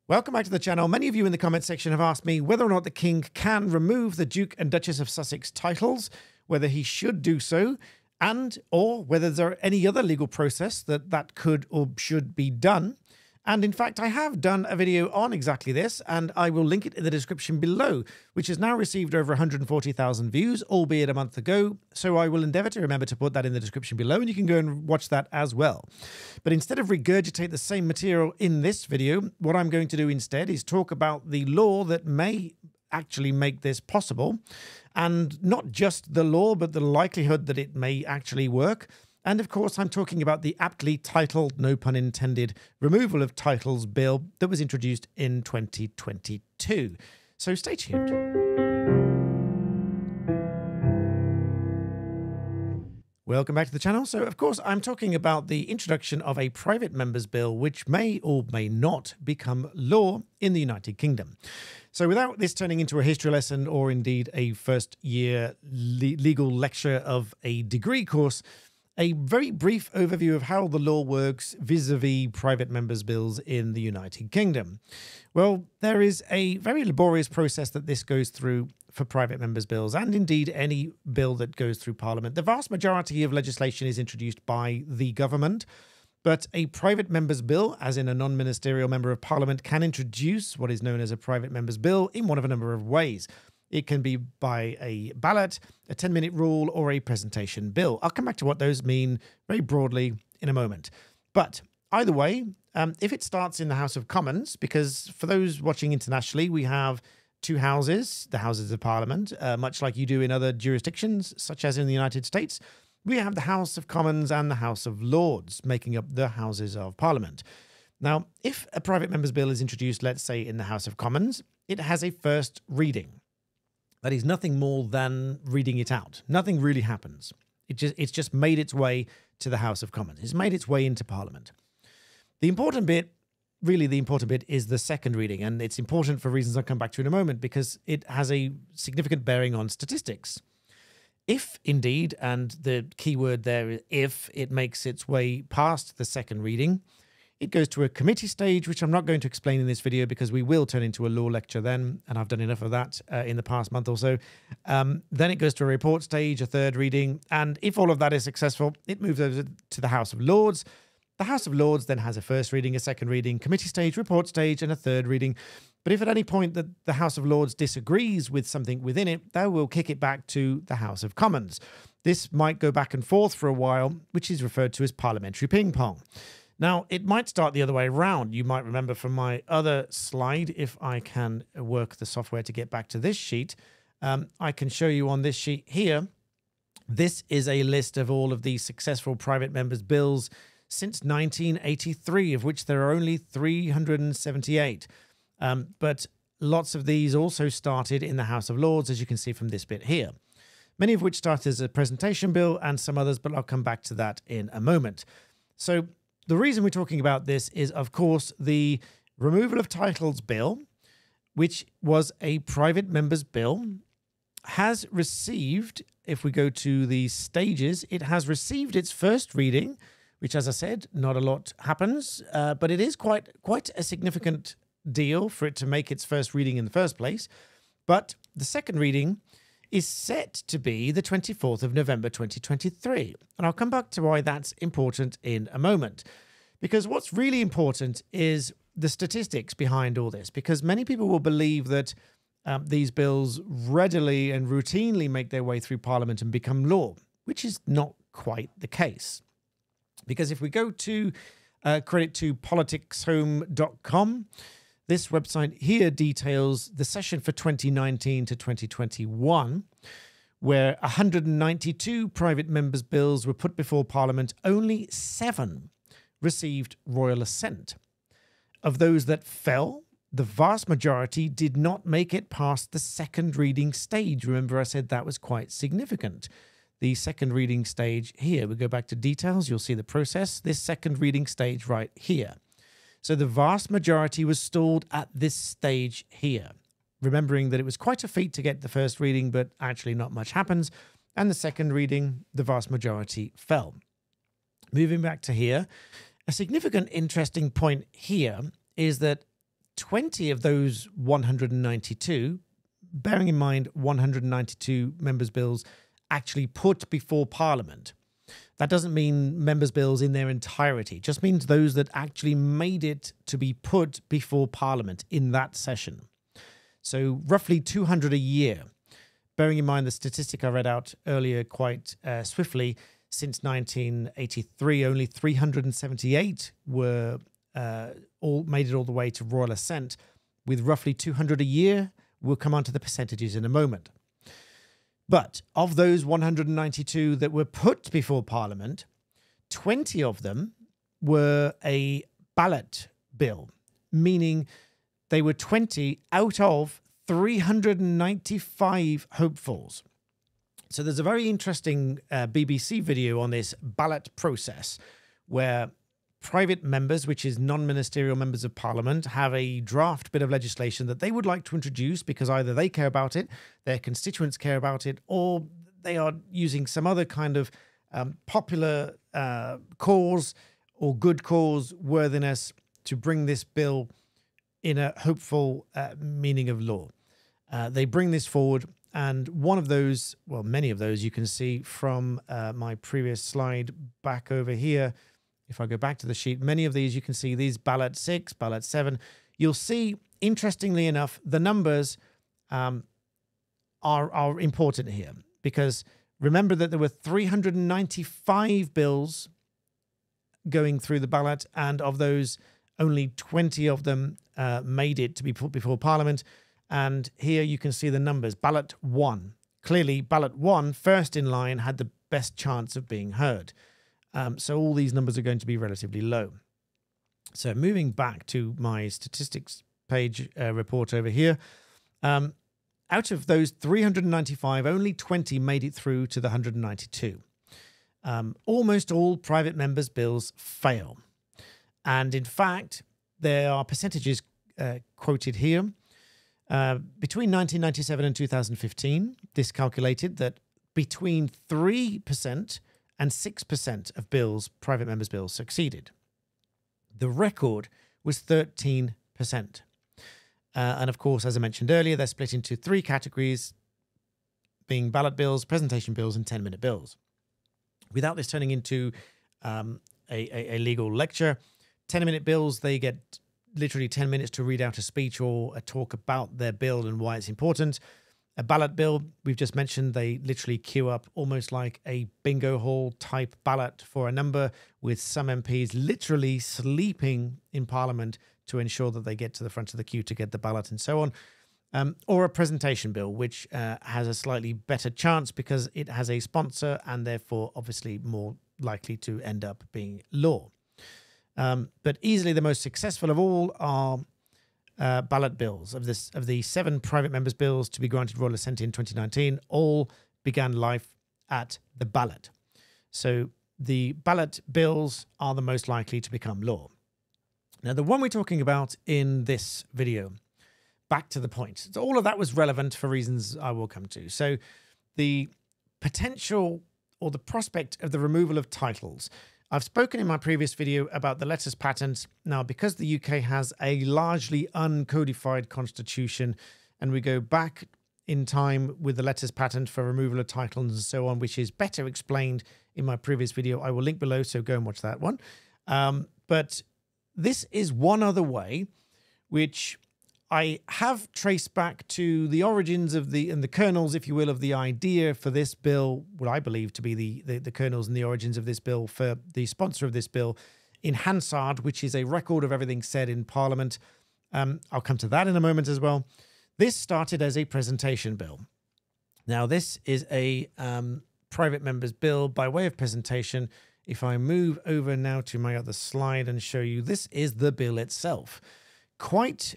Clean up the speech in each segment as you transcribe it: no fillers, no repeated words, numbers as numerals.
Welcome back to the channel. Many of you in the comment section have asked me whether or not the King can remove the Duke and Duchess of Sussex titles, whether he should do so, or whether there are any other legal process that could or should be done. And in fact, I have done a video on exactly this, and I will link it in the description below, which has now received over 140,000 views, albeit a month ago. So I will endeavor to remember to put that in the description below, and you can go and watch that as well. But instead of regurgitate the same material in this video, what I'm going to do instead is talk about the law that may actually make this possible, and not just the law, but the likelihood that it may actually work. And of course, I'm talking about the aptly titled, no pun intended, Removal of Titles Bill that was introduced in 2022. So stay tuned. Welcome back to the channel. So, of course, I'm talking about the introduction of a private member's bill, which may or may not become law in the United Kingdom. So without this turning into a history lesson or indeed a first-year legal lecture of a degree course, a very brief overview of how the law works vis-a-vis private members' bills in the United Kingdom. Well, there is a very laborious process that this goes through for private members' bills, and indeed any bill that goes through Parliament. The vast majority of legislation is introduced by the government, but a private member's bill, as in a non-ministerial member of Parliament, can introduce what is known as a private member's bill in one of a number of ways. It can be by a ballot, a 10-minute rule, or a presentation bill. I'll come back to what those mean very broadly in a moment. But either way, if it starts in the House of Commons, because for those watching internationally, we have two houses, the Houses of Parliament, much like you do in other jurisdictions, such as in the United States. We have the House of Commons and the House of Lords, making up the Houses of Parliament. Now, if a private member's bill is introduced, let's say in the House of Commons, it has a first reading. That is nothing more than reading it out. Nothing really happens. It's just made its way to the House of Commons. It's made its way into Parliament. The important bit, really the important bit, is the second reading. And it's important for reasons I'll come back to in a moment, because it has a significant bearing on statistics. If indeed, and the key word there is if, it makes its way past the second reading, it goes to a committee stage, which I'm not going to explain in this video because we will turn into a law lecture then, and I've done enough of that in the past month or so. Then it goes to a report stage, a third reading, and if all of that is successful, it moves over to the House of Lords. The House of Lords then has a first reading, a second reading, committee stage, report stage, and a third reading. But if at any point that the House of Lords disagrees with something within it, they will kick it back to the House of Commons. This might go back and forth for a while, which is referred to as parliamentary ping-pong. Now, it might start the other way around. You might remember from my other slide, if I can work the software to get back to this sheet, I can show you on this sheet here. This is a list of all of the successful private members' bills since 1983, of which there are only 378. But lots of these also started in the House of Lords, as you can see from this bit here. Many of which started as a presentation bill and some others, but I'll come back to that in a moment. So the reason we're talking about this is, of course, the Removal of Titles Bill, which was a private member's bill, has received, if we go to the stages, it has received its first reading, which, as I said, not a lot happens, but it is quite a significant deal for it to make its first reading in the first place. But the second reading is set to be the 24th of November 2023. And I'll come back to why that's important in a moment. Because what's really important is the statistics behind all this. Because many people will believe that these bills readily and routinely make their way through Parliament and become law, which is not quite the case. Because if we go to credit to politicshome.com, this website here details the session for 2019 to 2021, where 192 private members' bills were put before Parliament. Only 7 received royal assent. Of those that fell, the vast majority did not make it past the second reading stage. Remember, I said that was quite significant. The second reading stage here, we go back to details, you'll see the process. This second reading stage right here. So the vast majority was stalled at this stage here, remembering that it was quite a feat to get the first reading, but actually not much happens. And the second reading, the vast majority fell. Moving back to here, a significant interesting point here is that 20 of those 192, bearing in mind 192 members' bills actually put before Parliament. That doesn't mean members' bills in their entirety. It just means those that actually made it to be put before Parliament in that session. So roughly 200 a year. Bearing in mind the statistic I read out earlier quite swiftly, since 1983, only 378 were all made it all the way to royal assent, with roughly 200 a year. We'll come on to the percentages in a moment. But of those 192 that were put before Parliament, 20 of them were a ballot bill, meaning they were 20 out of 395 hopefuls. So there's a very interesting BBC video on this ballot process where private members, which is non-ministerial members of Parliament, have a draft bit of legislation that they would like to introduce because either they care about it, their constituents care about it, or they are using some other kind of popular cause or good cause worthiness to bring this bill in a hopeful meaning of law. They bring this forward, and one of those, well, many of those you can see from my previous slide back over here. If I go back to the sheet, many of these you can see these ballot 6, ballot 7. You'll see, interestingly enough, the numbers are important here, because remember that there were 395 bills going through the ballot, and of those, only 20 of them made it to be put before Parliament. And here you can see the numbers. Ballot 1. Clearly, ballot 1, first in line, had the best chance of being heard. So all these numbers are going to be relatively low. So moving back to my statistics page report over here, out of those 395, only 20 made it through to the 192. Almost all private members' bills fail. And in fact, there are percentages quoted here. Between 1997 and 2015, this calculated that between 3% and 6% of bills, private members' bills, succeeded. The record was 13%. And of course, as I mentioned earlier, they're split into 3 categories, being ballot bills, presentation bills, and 10-minute bills. Without this turning into a legal lecture, 10-minute bills, they get literally 10 minutes to read out a speech or a talk about their bill and why it's important. A ballot bill, we've just mentioned, they literally queue up almost like a bingo hall type ballot for a number, with some MPs literally sleeping in Parliament to ensure that they get to the front of the queue to get the ballot and so on. Or a presentation bill, which has a slightly better chance because it has a sponsor and therefore obviously more likely to end up being law. But easily the most successful of all are ballot bills. Of the 7 private members' bills to be granted royal assent in 2019, all began life at the ballot. So the ballot bills are the most likely to become law. Now, the one we're talking about in this video, back to the point. So all of that was relevant for reasons I will come to. So the potential or the prospect of the removal of titles. I've spoken in my previous video about the letters patent. Now, because the UK has a largely uncodified constitution, and we go back in time with the letters patent for removal of titles and so on, which is better explained in my previous video. I will link below, so go and watch that one. But this is one other way, which I have traced back to the origins of the kernels, if you will, of the idea for this bill, what I believe to be the kernels and the origins of this bill for the sponsor of this bill in Hansard, which is a record of everything said in Parliament. I'll come to that in a moment as well. This started as a presentation bill. Now, this is a private member's bill by way of presentation. If I move over now to my other slide and show you, this is the bill itself. Quite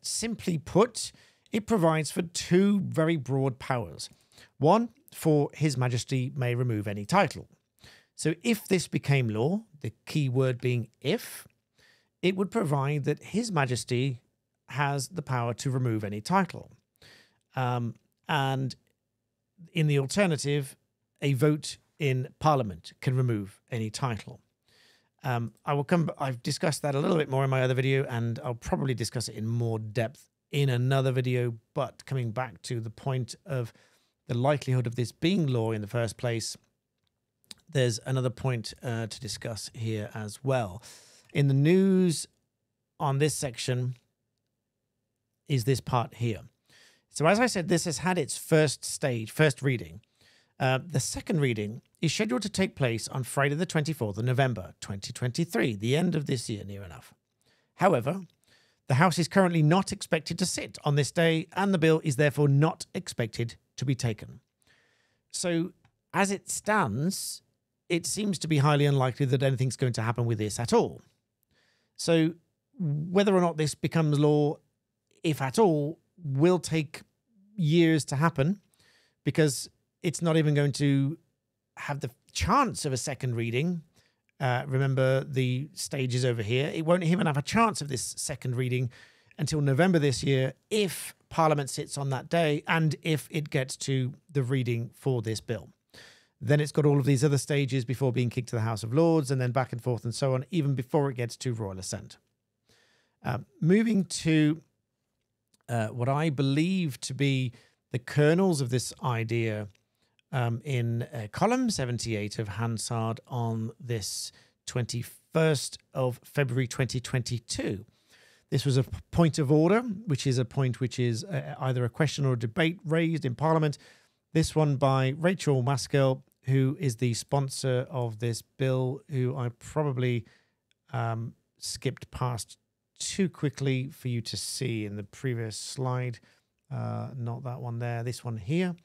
simply put, it provides for 2 very broad powers. One, for His Majesty may remove any title. So if this became law, the key word being if, it would provide that His Majesty has the power to remove any title. And in the alternative, a vote in Parliament can remove any title. I've discussed that a little bit more in my other video, and I'll probably discuss it in more depth in another video. But coming back to the point of the likelihood of this being law in the first place, there's another point to discuss here as well. In the news on this section is this part here. So as I said, this has had its first reading. The second reading is scheduled to take place on Friday the 24th of November 2023, the end of this year, near enough. However, the House is currently not expected to sit on this day, and the bill is therefore not expected to be taken. So as it stands, it seems to be highly unlikely that anything's going to happen with this at all. So whether or not this becomes law, if at all, will take years to happen, because it's not even going to have the chance of a second reading. Remember, the stage is over here. It won't even have a chance of this second reading until November this year, if Parliament sits on that day and if it gets to the reading for this bill. Then it's got all of these other stages before being kicked to the House of Lords, and then back and forth and so on, even before it gets to royal assent. Moving to what I believe to be the kernels of this idea in column 78 of Hansard on this 21st of February 2022. This was a point of order, which is a point which is either a question or a debate raised in Parliament. This one by Rachel Maskell, who is the sponsor of this bill, who I probably skipped past too quickly for you to see in the previous slide. Not that one there, this one here.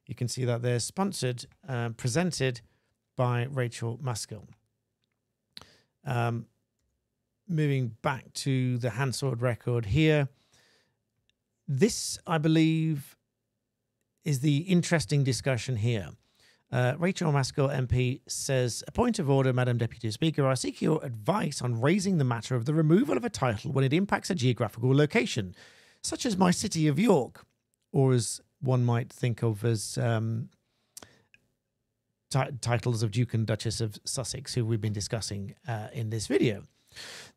You can see that they're sponsored, presented by Rachel Maskell. Moving back to the Hansard record here. This, I believe, is the interesting discussion here. Rachel Maskell MP says, "A point of order, Madam Deputy Speaker. I seek your advice on raising the matter of the removal of a title when it impacts a geographical location, such as my city of York, or as one might think of as titles of Duke and Duchess of Sussex, who we've been discussing in this video.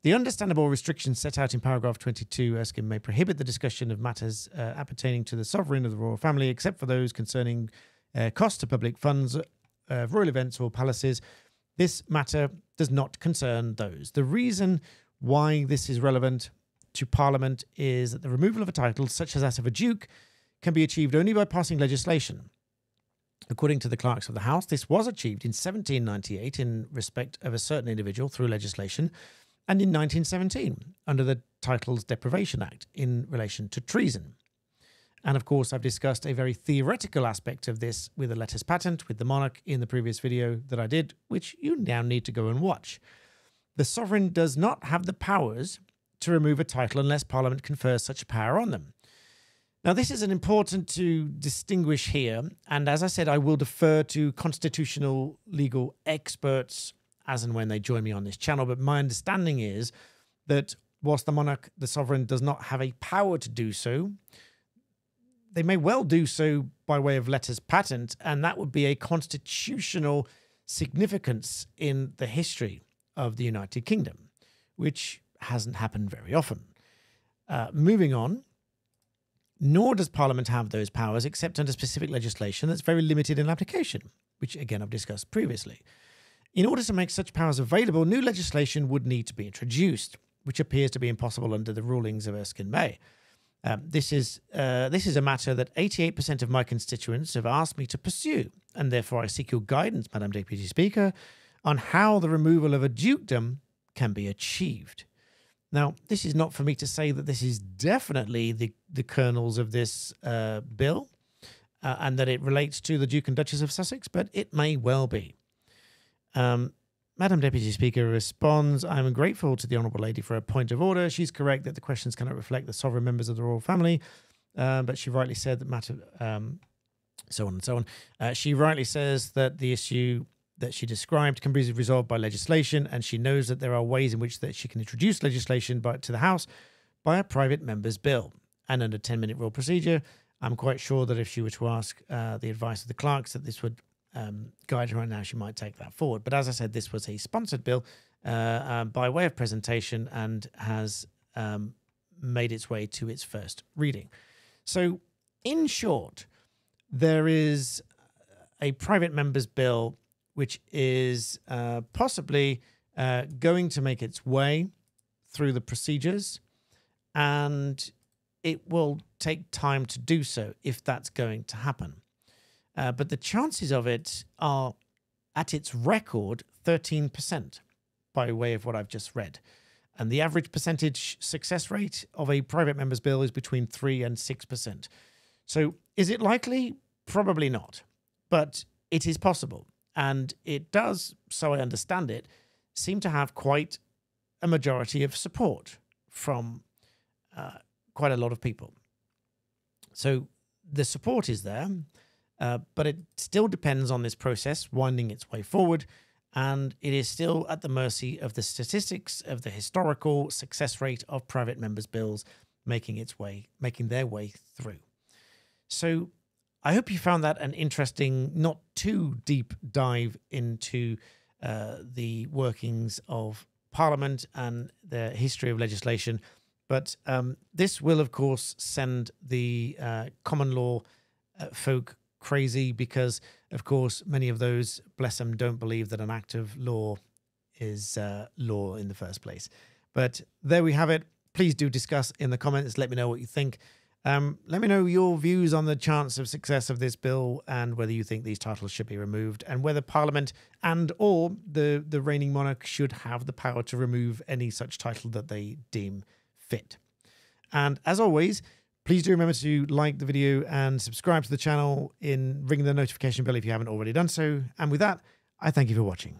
The understandable restrictions set out in paragraph 22 Erskine may prohibit the discussion of matters appertaining to the sovereign of the royal family, except for those concerning costs to public funds, royal events or palaces. This matter does not concern those. The reason why this is relevant to Parliament is that the removal of a title, such as that of a duke, can be achieved only by passing legislation. According to the clerks of the House, this was achieved in 1798 in respect of a certain individual through legislation, and in 1917 under the Titles Deprivation Act in relation to treason. And of course, I've discussed a very theoretical aspect of this with a letters patent with the monarch in the previous video that I did, which you now need to go and watch. The sovereign does not have the powers to remove a title unless Parliament confers such a power on them. Now, this is important to distinguish here, and as I said, I will defer to constitutional legal experts as and when they join me on this channel, but my understanding is that whilst the monarch, the sovereign, does not have a power to do so, they may well do so by way of letters patent, and that would be a constitutional significance in the history of the United Kingdom, which hasn't happened very often. Moving on, nor does Parliament have those powers except under specific legislation that's very limited in application, which again I've discussed previously. In order to make such powers available, new legislation would need to be introduced, which appears to be impossible under the rulings of Erskine May. This is a matter that 88% of my constituents have asked me to pursue, and therefore I seek your guidance, Madam Deputy Speaker, on how the removal of a dukedom can be achieved. Now, this is not for me to say that this is definitely the kernels of this bill and that it relates to the Duke and Duchess of Sussex, but it may well be. Madam Deputy Speaker responds, I am grateful to the Honourable Lady for a point of order. She's correct that the questions cannot reflect the sovereign members of the royal family, but she rightly said that matter, so on and so on. She rightly says that the issue that she described can be resolved by legislation, and she knows that there are ways in which that she can introduce legislation to the House by a private member's bill. And under 10-minute rule procedure, I'm quite sure that if she were to ask the advice of the clerks, that this would guide her, and now she might take that forward. But as I said, this was a sponsored bill, by way of presentation and has made its way to its first reading. So, in short, there is a private member's bill which is possibly going to make its way through the procedures, and it will take time to do so if that's going to happen. But the chances of it are, at its record, 13% by way of what I've just read. And the average percentage success rate of a private member's bill is between 3 and 6%. So is it likely? Probably not. But it is possible. And it does, so I understand it, seem to have quite a majority of support from quite a lot of people. So the support is there, but it still depends on this process winding its way forward, and it is still at the mercy of the statistics of the historical success rate of private members' bills making their way through. So I hope you found that an interesting, not too deep dive into the workings of Parliament and the history of legislation. But this will, of course, send the common law folk crazy because, of course, many of those, bless them, don't believe that an act of law is law in the first place. But there we have it. Please do discuss in the comments. Let me know what you think. Let me know your views on the chance of success of this bill and whether you think these titles should be removed and whether Parliament and or the reigning monarch should have the power to remove any such title that they deem fit. And as always, please do remember to like the video and subscribe to the channel, ring the notification bell if you haven't already done so. And with that, I thank you for watching.